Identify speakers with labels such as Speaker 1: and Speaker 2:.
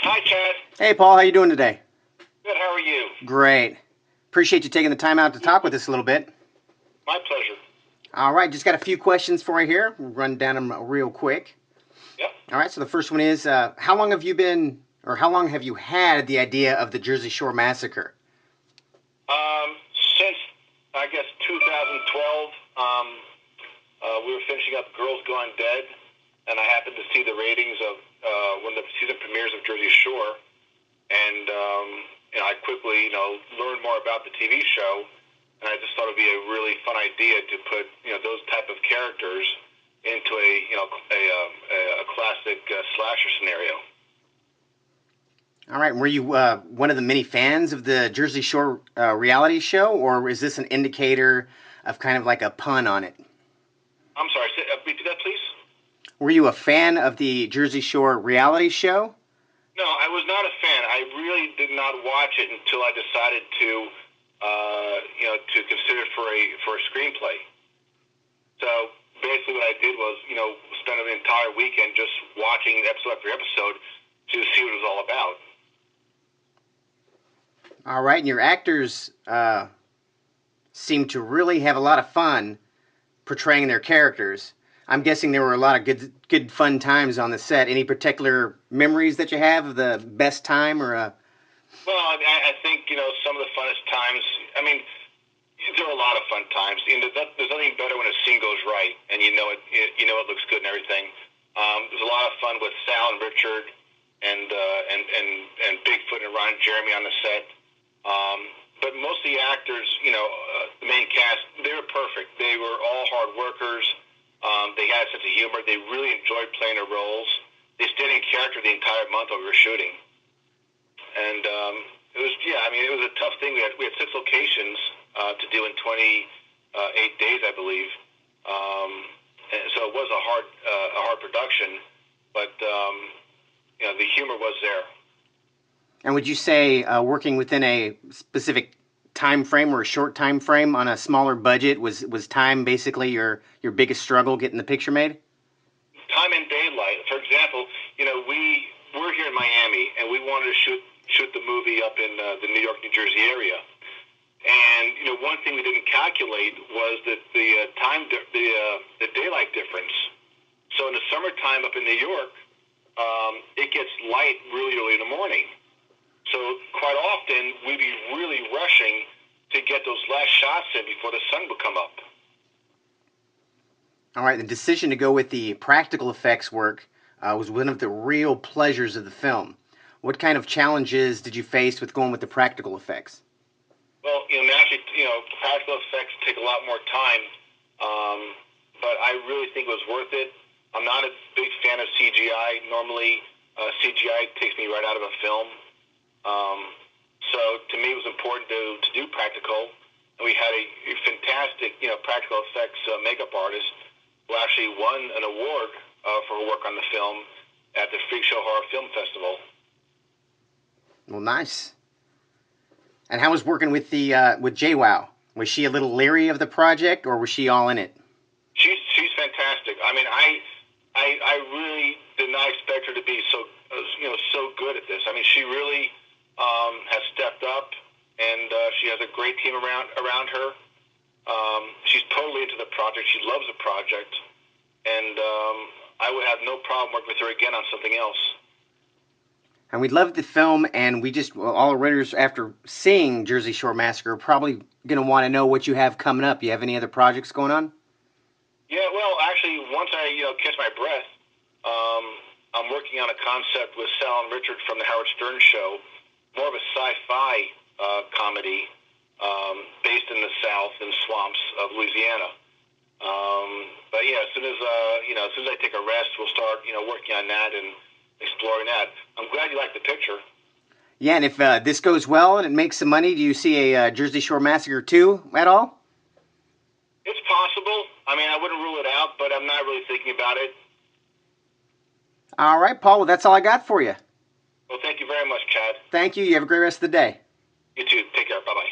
Speaker 1: Hi, Chad.
Speaker 2: Hey, Paul, how you doing today?
Speaker 1: Good. How are you?
Speaker 2: Great. Appreciate you taking the time out to talk with us a little bit.
Speaker 1: My pleasure.
Speaker 2: All right, just got a few questions for you here. We'll run down them real quick.
Speaker 1: Yep.
Speaker 2: All right, so the first one is, how long have you been, or how long have you had the idea of the Jersey Shore Massacre?
Speaker 1: Since I guess 2012, we were finishing up Girls Gone Dead, and I happened to see the ratings of one of the season premieres of Jersey Shore, and I quickly learned more about the TV show, and I just thought it'd be a really fun idea to put those type of characters into a classic slasher scenario.
Speaker 2: All right, were you one of the many fans of the Jersey Shore reality show, or is this an indicator of kind of like a pun on it?
Speaker 1: I'm sorry, repeat that, please.
Speaker 2: Were you a fan of the Jersey Shore reality show?
Speaker 1: No, I was not a fan. I really did not watch it until I decided to consider it for a screenplay. So basically, what I did was, spend an entire weekend just watching episode after episode to see what it was all about.
Speaker 2: All right, and your actors seem to really have a lot of fun portraying their characters. I'm guessing there were a lot of good fun times on the set. Any particular memories that you have of the best time or a...
Speaker 1: Well, I think some of the funnest times. I mean, there are a lot of fun times. There's nothing better when a scene goes right, and it looks good and everything. There's a lot of fun with Sal and Richard, and Bigfoot and Ron Jeremy on the set. But most of the actors, the main cast, they were perfect. They were all hard workers. They had a sense of humor. They really enjoyed playing their roles. They stayed in character the entire month while we were shooting. And it was a tough thing. We had 6 locations to do in 28 days, I believe. And so it was a hard production, but the humor was there.
Speaker 2: And would you say working within a specific time frame or a short time frame on a smaller budget was time basically your biggest struggle getting the picture made?
Speaker 1: Time and daylight. For example, we're here in Miami, and we wanted to shoot the movie up in the New York, New Jersey area. And one thing we didn't calculate was that the daylight difference. So in the summertime up in New York, it gets light really early in the morning. So quite often we'd be really rushing to get those last shots in before the sun would come up.
Speaker 2: All right, the decision to go with the practical effects work was one of the real pleasures of the film. What kind of challenges did you face with going with the practical effects?
Speaker 1: Well, naturally, practical effects take a lot more time, but I really think it was worth it. I'm not a big fan of CGI. Normally, CGI takes me right out of a film. So to me, it was important to do practical. And we had a fantastic, practical effects makeup artist who actually won an award for her work on the film at the Freak Show Horror Film Festival.
Speaker 2: Well, nice. And how was working with with Jwoww? Was she a little leery of the project, or was she all in it?
Speaker 1: She's fantastic. I mean, I really did not expect her to be so good at this. I mean, she really has stepped up, and she has a great team around her. She's totally into the project. She loves the project, and I would have no problem working with her again on something else.
Speaker 2: And we loved the film, and all the readers, after seeing Jersey Shore Massacre, are probably going to want to know what you have coming up. You have any other projects going on?
Speaker 1: Yeah, well, actually, once I catch my breath, I'm working on a concept with Sal and Richard from the Howard Stern Show, more of a sci-fi comedy based in the South and swamps of Louisiana. But yeah, as soon as I take a rest, we'll start working on that and exploring that. I'm glad you like the picture.
Speaker 2: Yeah, and if this goes well and it makes some money, do you see a Jersey Shore Massacre 2 at all?
Speaker 1: It's possible. I mean, I wouldn't rule it out, but I'm not really thinking about it.
Speaker 2: All right, Paul. Well, that's all I got for you.
Speaker 1: Well, thank you very much, Chad.
Speaker 2: Thank you. You have a great rest of the day.
Speaker 1: You too. Take care. Bye-bye.